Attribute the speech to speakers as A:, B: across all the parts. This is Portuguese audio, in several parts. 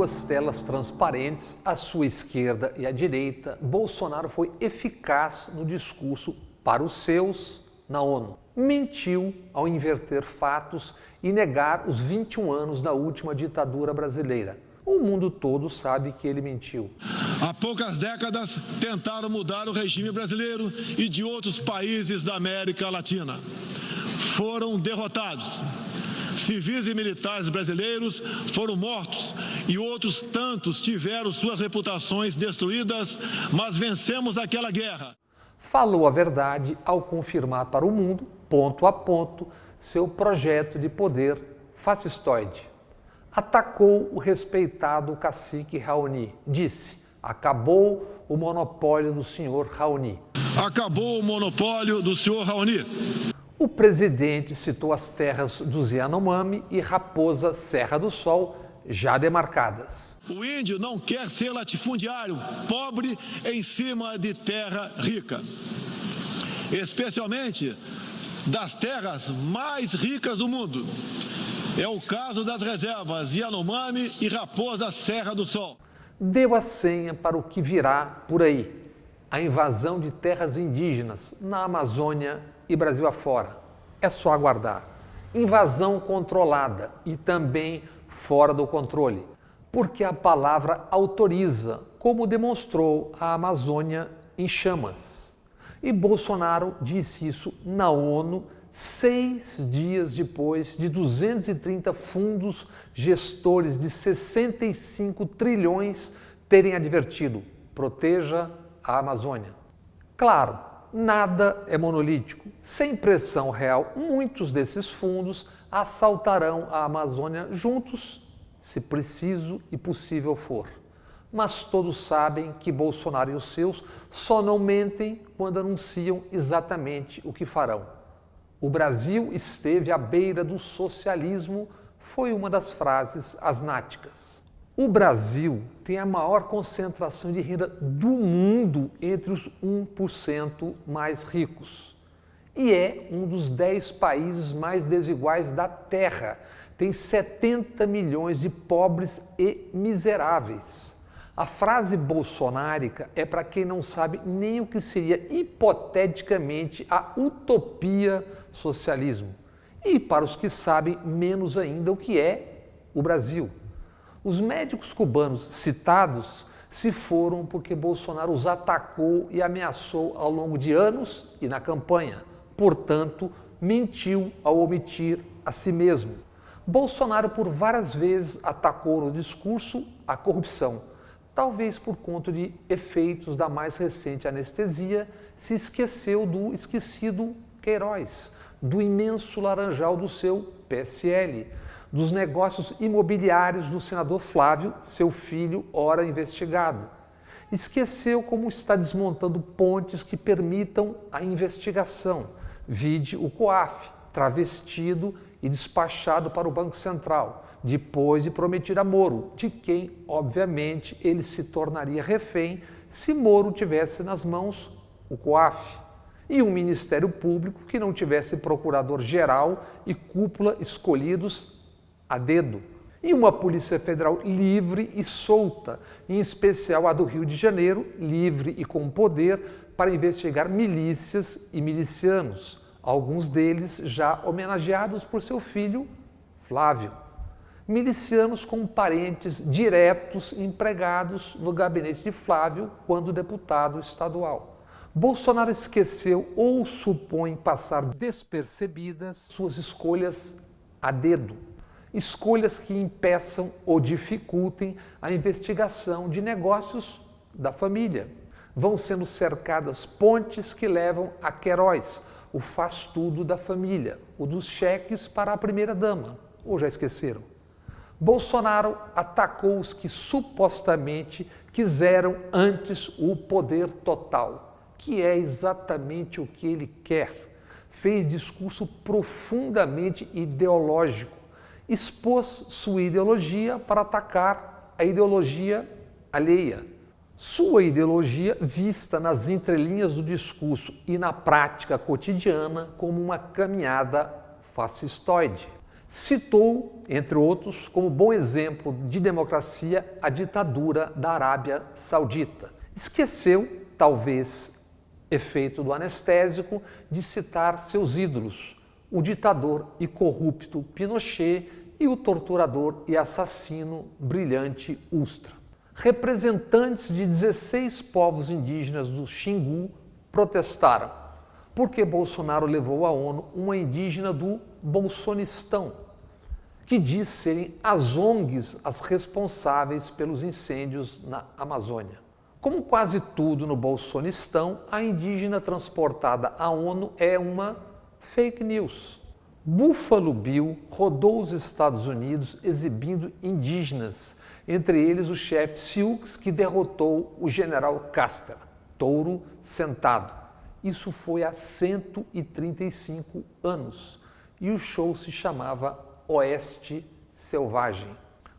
A: duas telas transparentes, à sua esquerda e à direita, Bolsonaro foi eficaz no discurso para os seus na ONU. Mentiu ao inverter fatos e negar os 21 anos da última ditadura brasileira. O mundo todo sabe que ele mentiu.
B: Há poucas décadas tentaram mudar o regime brasileiro e de outros países da América Latina. Foram derrotados. Civis e militares brasileiros foram mortos e outros tantos tiveram suas reputações destruídas, mas vencemos aquela guerra.
A: Falou a verdade ao confirmar para o mundo, ponto a ponto, seu projeto de poder fascistoide. Atacou o respeitado cacique Raoni. Disse: acabou o monopólio do senhor Raoni.
B: Acabou o monopólio do senhor Raoni.
A: O presidente citou as terras do Yanomami e Raposa Serra do Sol, já demarcadas.
B: O índio não quer ser latifundiário, pobre em cima de terra rica. Especialmente das terras mais ricas do mundo. É o caso das reservas Yanomami e Raposa Serra do Sol.
A: Deu a senha para o que virá por aí. A invasão de terras indígenas na Amazônia e Brasil afora. É só aguardar. Invasão controlada e também fora do controle. Porque a palavra autoriza, como demonstrou a Amazônia em chamas. E Bolsonaro disse isso na ONU 6 dias depois de 230 fundos gestores de 65 trilhões terem advertido: proteja a Amazônia. Claro, nada é monolítico. Sem pressão real, muitos desses fundos assaltarão a Amazônia juntos, se preciso e possível for. Mas todos sabem que Bolsonaro e os seus só não mentem quando anunciam exatamente o que farão. O Brasil esteve à beira do socialismo, foi uma das frases asnáticas. O Brasil tem a maior concentração de renda do mundo entre os 1% mais ricos. E é um dos 10 países mais desiguais da Terra. Tem 70 milhões de pobres e miseráveis. A frase bolsonárica é para quem não sabe nem o que seria hipoteticamente a utopia socialismo. E para os que sabem menos ainda o que é o Brasil. Os médicos cubanos citados se foram porque Bolsonaro os atacou e ameaçou ao longo de anos e na campanha. Portanto, mentiu ao omitir a si mesmo. Bolsonaro por várias vezes atacou no discurso a corrupção. Talvez por conta de efeitos da mais recente anestesia, se esqueceu do esquecido Queiroz, do imenso laranjal do seu PSL, dos negócios imobiliários do senador Flávio, seu filho, ora investigado. Esqueceu como está desmontando pontes que permitam a investigação. Vide o COAF, travestido e despachado para o Banco Central, depois de prometer a Moro, de quem, obviamente, ele se tornaria refém se Moro tivesse nas mãos o COAF. E um Ministério Público que não tivesse procurador-geral e cúpula escolhidos a dedo. E uma Polícia Federal livre e solta, em especial a do Rio de Janeiro, livre e com poder para investigar milícias e milicianos, alguns deles já homenageados por seu filho, Flávio. Milicianos com parentes diretos empregados no gabinete de Flávio quando deputado estadual. Bolsonaro esqueceu ou supõe passar despercebidas suas escolhas a dedo. Escolhas que impeçam ou dificultem a investigação de negócios da família. Vão sendo cercadas pontes que levam a Queiroz, o faz-tudo da família, o dos cheques para a primeira-dama. Ou já esqueceram? Bolsonaro atacou os que supostamente quiseram antes o poder total, que é exatamente o que ele quer. Fez discurso profundamente ideológico, expôs sua ideologia para atacar a ideologia alheia. Sua ideologia vista nas entrelinhas do discurso e na prática cotidiana como uma caminhada fascistoide. Citou, entre outros, como bom exemplo de democracia, a ditadura da Arábia Saudita. Esqueceu, talvez efeito do anestésico, de citar seus ídolos, o ditador e corrupto Pinochet e o torturador e assassino brilhante Ustra. Representantes de 16 povos indígenas do Xingu protestaram, porque Bolsonaro levou à ONU uma indígena do Bolsonistão, que diz serem as ONGs as responsáveis pelos incêndios na Amazônia. Como quase tudo no Bolsonistão, a indígena transportada à ONU é uma fake news. Buffalo Bill rodou os Estados Unidos exibindo indígenas, entre eles o chefe Sioux, que derrotou o general Custer, touro sentado. Isso foi há 135 anos e o show se chamava Oeste Selvagem.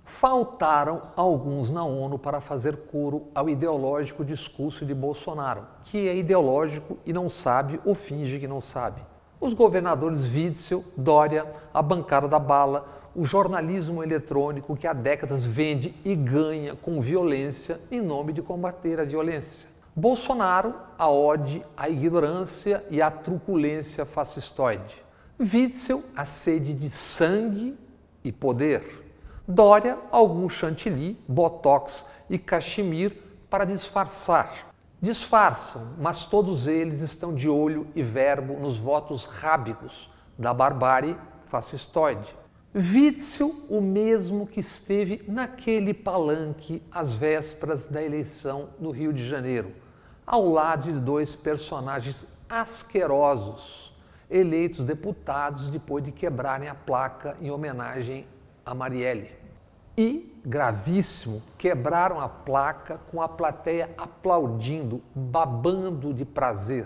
A: Faltaram alguns na ONU para fazer coro ao ideológico discurso de Bolsonaro, que é ideológico e não sabe ou finge que não sabe. Os governadores Witzel, Dória, a bancada da bala, o jornalismo eletrônico que há décadas vende e ganha com violência em nome de combater a violência. Bolsonaro, a ode, a ignorância e a truculência fascistoide. Witzel, a sede de sangue e poder. Dória, algum chantilly, botox e cachemir para disfarçar. Disfarçam, mas todos eles estão de olho e verbo nos votos rábicos da barbárie fascistoide. Witzel, o mesmo que esteve naquele palanque às vésperas da eleição no Rio de Janeiro, ao lado de dois personagens asquerosos, eleitos deputados depois de quebrarem a placa em homenagem a Marielle. E, gravíssimo, quebraram a placa com a plateia aplaudindo, babando de prazer.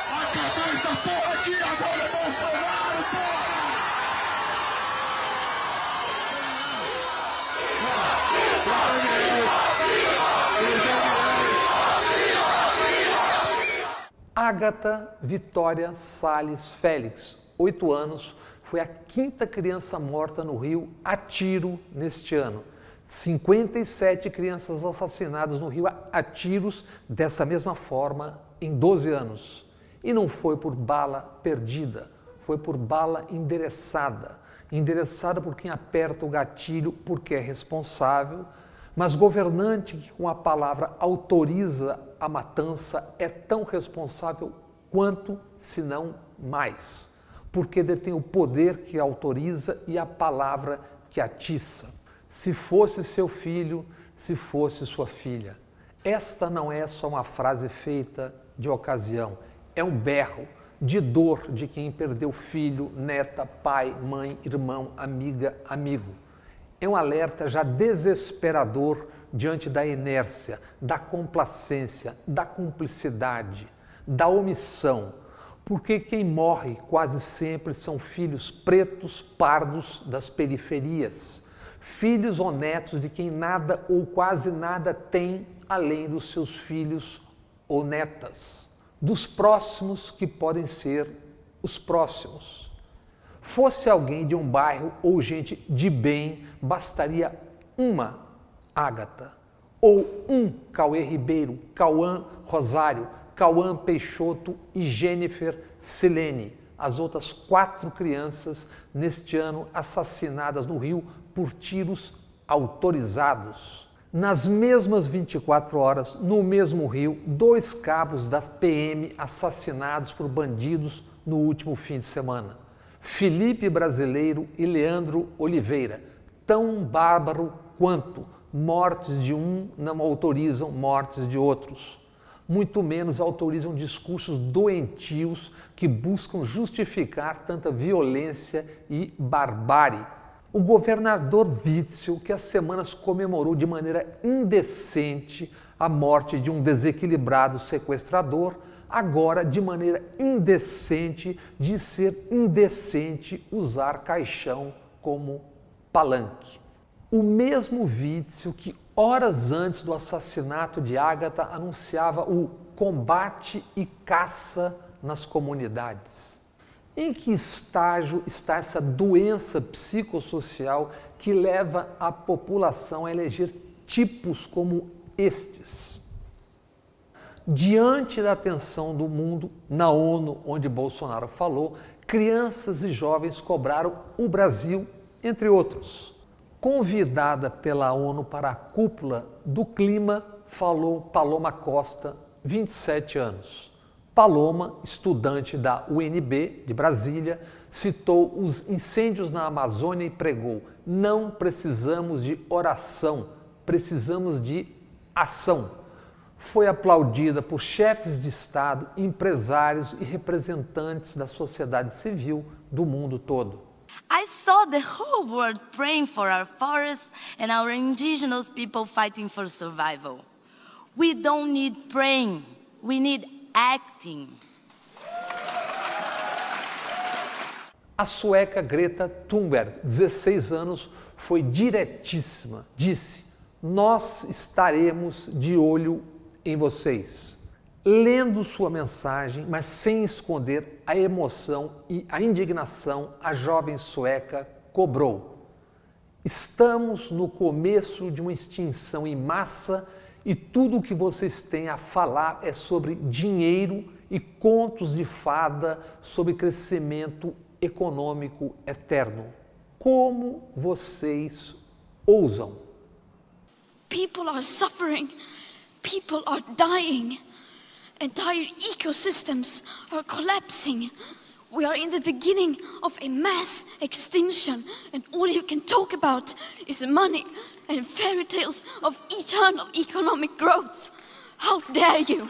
C: Acabou essa porra aqui, agora é Bolsonaro, porra!
A: Ágata Vitória Salles Félix, 8 anos, foi a 5ª criança morta no Rio a tiro neste ano. 57 crianças assassinadas no Rio a tiros dessa mesma forma em 12 anos. E não foi por bala perdida, foi por bala endereçada. Endereçada por quem aperta o gatilho porque é responsável, mas governante que com a palavra autoriza a matança é tão responsável quanto, se não mais, porque detém o poder que autoriza e a palavra que atiça. Se fosse seu filho, se fosse sua filha. Esta não é só uma frase feita de ocasião, é um berro de dor de quem perdeu filho, neta, pai, mãe, irmão, amiga, amigo. É um alerta já desesperador diante da inércia, da complacência, da cumplicidade, da omissão, porque quem morre quase sempre são filhos pretos, pardos das periferias, filhos ou netos de quem nada ou quase nada tem além dos seus filhos ou netas, dos próximos que podem ser os próximos. Fosse alguém de um bairro ou gente de bem, bastaria uma Ágata, ou um Cauê Ribeiro, Cauã Rosário, Cauã Peixoto e Jennifer Silene, as outras 4 crianças neste ano assassinadas no Rio por tiros autorizados. Nas mesmas 24 horas, no mesmo Rio, 2 cabos da PM assassinados por bandidos no último fim de semana. Felipe Brasileiro e Leandro Oliveira, tão bárbaro quanto mortes de um não autorizam mortes de outros. Muito menos autorizam discursos doentios que buscam justificar tanta violência e barbárie. O governador Witzel, que há semanas comemorou de maneira indecente a morte de um desequilibrado sequestrador, agora de maneira indecente diz ser indecente usar caixão como palanque. O mesmo Witzel que horas antes do assassinato de Ágata anunciava o combate e caça nas comunidades. Em que estágio está essa doença psicossocial que leva a população a eleger tipos como estes? Diante da atenção do mundo, na ONU, onde Bolsonaro falou, crianças e jovens cobraram o Brasil, entre outros. Convidada pela ONU para a cúpula do clima, falou Paloma Costa, 27 anos. Paloma, estudante da UNB de Brasília, citou os incêndios na Amazônia e pregou: não precisamos de oração, precisamos de ação. Foi aplaudida por chefes de Estado, empresários e representantes da sociedade civil do mundo todo.
D: I saw the whole world praying for our forests and our indigenous people fighting for survival. We don't need praying, we need acting.
A: A sueca Greta Thunberg, 16 anos, foi diretíssima. Disse: nós estaremos de olho em vocês. Lendo sua mensagem, mas sem esconder a emoção e a indignação, a jovem sueca cobrou: estamos no começo de uma extinção em massa e tudo o que vocês têm a falar é sobre dinheiro e contos de fada sobre crescimento econômico eterno. Como vocês ousam?
E: People are suffering. People are dying. Entire ecosystems are collapsing. We are in the beginning of a mass extinction, and all you can talk about is money and fairy tales of eternal economic growth. How dare you!